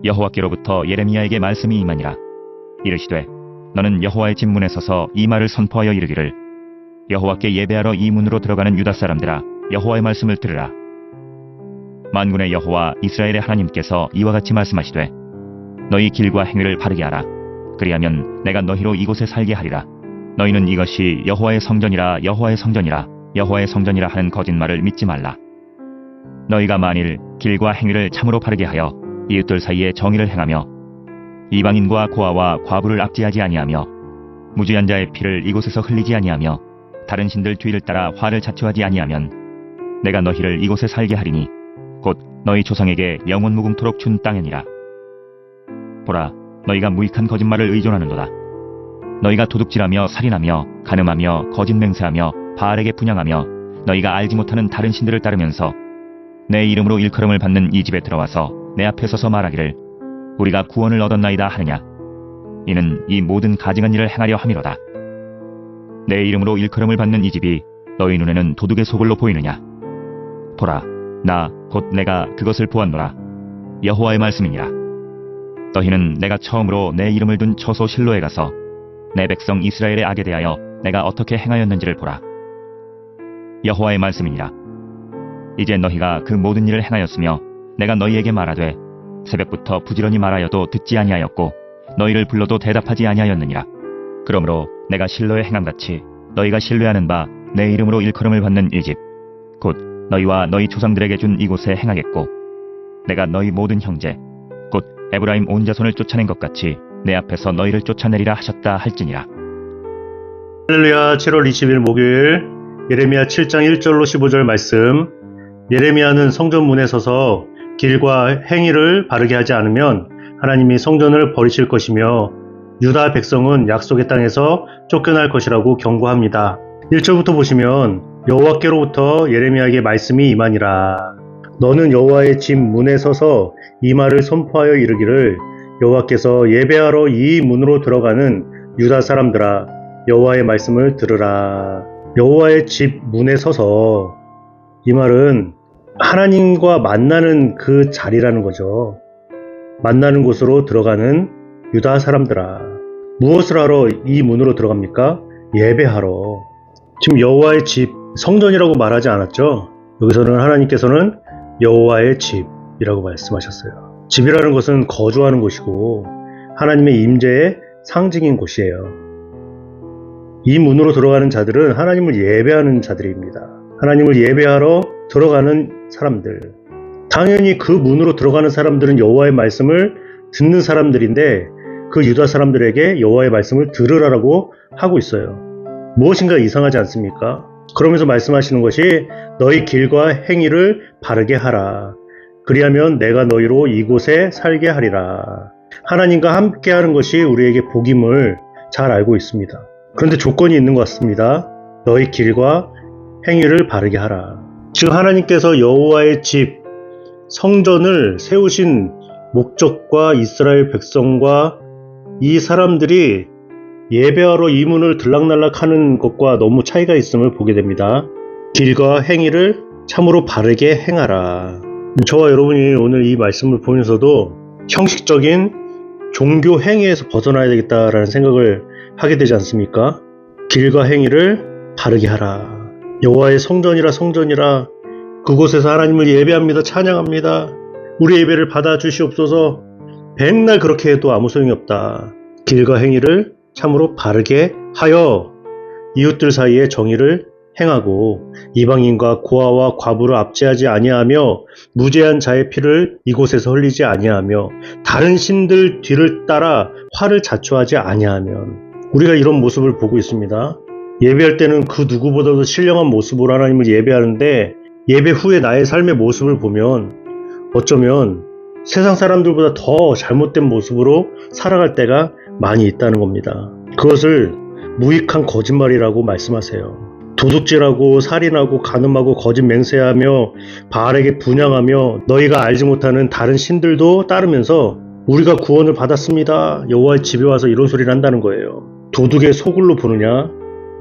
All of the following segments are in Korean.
여호와께로부터 예레미야에게 말씀이 임하니라. 이르시되 너는 여호와의 집 문에 서서 이 말을 선포하여 이르기를 여호와께 예배하러 이 문으로 들어가는 유다 사람들아, 여호와의 말씀을 들으라. 만군의 여호와 이스라엘의 하나님께서 이와 같이 말씀하시되 너희 길과 행위를 바르게 하라. 그리하면 내가 너희로 이곳에 살게 하리라. 너희는 이것이 여호와의 성전이라 여호와의 성전이라 여호와의 성전이라 하는 거짓말을 믿지 말라. 너희가 만일 길과 행위를 참으로 바르게 하여 이웃들 사이에 정의를 행하며 이방인과 고아와 과부를 압제하지 아니하며 무죄한 자의 피를 이곳에서 흘리지 아니하며 다른 신들 뒤를 따라 화를 자초하지 아니하면 내가 너희를 이곳에 살게 하리니 곧 너희 조상에게 영원 무궁토록 준 땅이니라. 보라, 너희가 무익한 거짓말을 의존하는도다. 너희가 도둑질하며 살인하며 간음하며 거짓 맹세하며 바알에게 분향하며 너희가 알지 못하는 다른 신들을 따르면서 내 이름으로 일컬음을 받는 이 집에 들어와서 내 앞에 서서 말하기를 우리가 구원을 얻었나이다 하느냐. 이는 이 모든 가증한 일을 행하려 함이로다. 내 이름으로 일컬음을 받는 이 집이 너희 눈에는 도둑의 소굴로 보이느냐. 보라, 나 곧 내가 그것을 보았노라. 여호와의 말씀이니라. 너희는 내가 처음으로 내 이름을 둔 처소 실로에 가서 내 백성 이스라엘의 악에 대하여 내가 어떻게 행하였는지를 보라. 여호와의 말씀이니라. 이제 너희가 그 모든 일을 행하였으며 내가 너희에게 말하되 새벽부터 부지런히 말하여도 듣지 아니하였고 너희를 불러도 대답하지 아니하였느니라. 그러므로 내가 실로에 행함같이 너희가 신뢰하는 바 내 이름으로 일컬음을 받는 이 집 곧 너희와 너희 조상들에게 준 이곳에 행하겠고 내가 너희 모든 형제 곧 에브라임 온 자손을 쫓아낸 것 같이 내 앞에서 너희를 쫓아내리라 하셨다 할지니라. 할렐루야. 7월 20일 목요일 예레미야 7장 1절로 15절 말씀. 예레미야는 성전 문에 서서 길과 행위를 바르게 하지 않으면 하나님이 성전을 버리실 것이며 유다 백성은 약속의 땅에서 쫓겨날 것이라고 경고합니다. 1절부터 보시면 여호와께로부터 예레미야에게 말씀이 임하니라. 너는 여호와의 집 문에 서서 이 말을 선포하여 이르기를 여호와께서 예배하러 이 문으로 들어가는 유다 사람들아, 여호와의 말씀을 들으라. 여호와의 집 문에 서서, 이 말은 하나님과 만나는 그 자리라는 거죠. 만나는 곳으로 들어가는 유다 사람들아. 무엇을 하러 이 문으로 들어갑니까? 예배하러. 지금 여호와의 집, 성전이라고 말하지 않았죠? 여기서는 하나님께서는 여호와의 집이라고 말씀하셨어요. 집이라는 것은 거주하는 곳이고 하나님의 임재의 상징인 곳이에요. 이 문으로 들어가는 자들은 하나님을 예배하는 자들입니다. 하나님을 예배하러 들어가는 사람들. 당연히 그 문으로 들어가는 사람들은 여호와의 말씀을 듣는 사람들인데 그 유다 사람들에게 여호와의 말씀을 들으라고 하고 있어요. 무엇인가 이상하지 않습니까? 그러면서 말씀하시는 것이 너희 길과 행위를 바르게 하라. 그리하면 내가 너희로 이곳에 살게 하리라. 하나님과 함께하는 것이 우리에게 복임을 잘 알고 있습니다. 그런데 조건이 있는 것 같습니다. 너희 길과 행위를 바르게 하라. 즉 하나님께서 여호와의 집, 성전을 세우신 목적과 이스라엘 백성과 이 사람들이 예배하러 이 문을 들락날락 하는 것과 너무 차이가 있음을 보게 됩니다. 길과 행위를 참으로 바르게 행하라. 저와 여러분이 오늘 이 말씀을 보면서도 형식적인 종교 행위에서 벗어나야 되겠다라는 생각을 하게 되지 않습니까? 길과 행위를 바르게 하라. 여호와의 성전이라 성전이라, 그곳에서 하나님을 예배합니다. 찬양합니다. 우리 예배를 받아주시옵소서. 백날 그렇게 해도 아무 소용이 없다. 길과 행위를 참으로 바르게 하여 이웃들 사이에 정의를 행하고 이방인과 고아와 과부를 압제하지 아니하며 무죄한 자의 피를 이곳에서 흘리지 아니하며 다른 신들 뒤를 따라 화를 자초하지 아니하면, 우리가 이런 모습을 보고 있습니다. 예배할 때는 그 누구보다도 신령한 모습으로 하나님을 예배하는데 예배 후에 나의 삶의 모습을 보면 어쩌면 세상 사람들보다 더 잘못된 모습으로 살아갈 때가 많이 있다는 겁니다. 그것을 무익한 거짓말이라고 말씀하세요. 도둑질하고 살인하고 간음하고 거짓 맹세하며 바알에게 분향하며 너희가 알지 못하는 다른 신들도 따르면서 우리가 구원을 받았습니다. 여호와의 집에 와서 이런 소리를 한다는 거예요. 도둑의 소굴로 보느냐?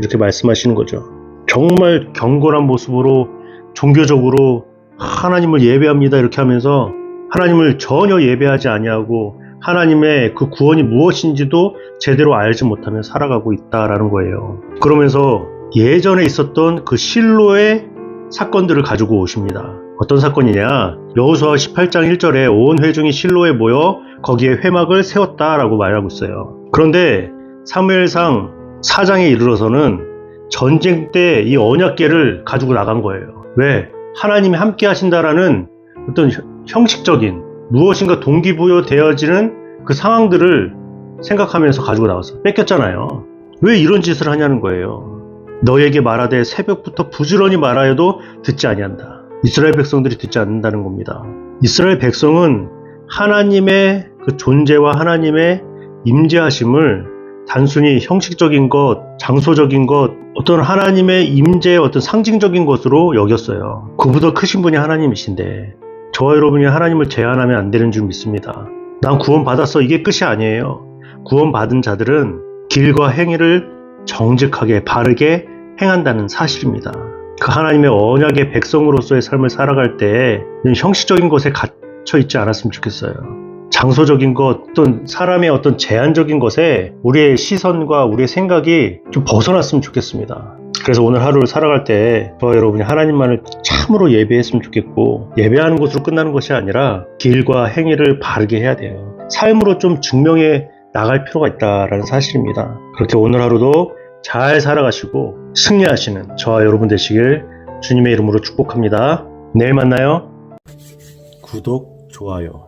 이렇게 말씀하시는 거죠. 정말 경건한 모습으로 종교적으로 하나님을 예배합니다 이렇게 하면서 하나님을 전혀 예배하지 아니하고 하나님의 그 구원이 무엇인지도 제대로 알지 못하며 살아가고 있다라는 거예요. 그러면서 예전에 있었던 그 실로의 사건들을 가지고 오십니다. 어떤 사건이냐? 여호수아 18장 1절에 온 회중이 실로에 모여 거기에 회막을 세웠다라고 말하고 있어요. 그런데 사무엘상 4장에 이르러서는 전쟁 때 이 언약궤를 가지고 나간 거예요. 왜? 하나님이 함께 하신다라는 어떤 형식적인 무엇인가 동기부여되어지는 그 상황들을 생각하면서 가지고 나왔어. 뺏겼잖아요. 왜 이런 짓을 하냐는 거예요. 너에게 말하되 새벽부터 부지런히 말하여도 듣지 아니한다. 이스라엘 백성들이 듣지 않는다는 겁니다. 이스라엘 백성은 하나님의 그 존재와 하나님의 임재하심을 단순히 형식적인 것, 장소적인 것, 어떤 하나님의 임재의 어떤 상징적인 것으로 여겼어요. 그보다 크신 분이 하나님이신데 저와 여러분이 하나님을 제한하면 안 되는 줄 믿습니다. 난 구원받았어. 이게 끝이 아니에요. 구원받은 자들은 길과 행위를 정직하게 바르게 행한다는 사실입니다. 그 하나님의 언약의 백성으로서의 삶을 살아갈 때 형식적인 것에 갇혀 있지 않았으면 좋겠어요. 장소적인 것, 어떤 사람의 어떤 제한적인 것에 우리의 시선과 우리의 생각이 좀 벗어났으면 좋겠습니다. 그래서 오늘 하루를 살아갈 때 저와 여러분이 하나님만을 참으로 예배했으면 좋겠고, 예배하는 것으로 끝나는 것이 아니라 길과 행위를 바르게 해야 돼요. 삶으로 좀 증명해 나갈 필요가 있다라는 사실입니다. 그렇게 오늘 하루도 잘 살아가시고 승리하시는 저와 여러분 되시길 주님의 이름으로 축복합니다. 내일 만나요. 구독, 좋아요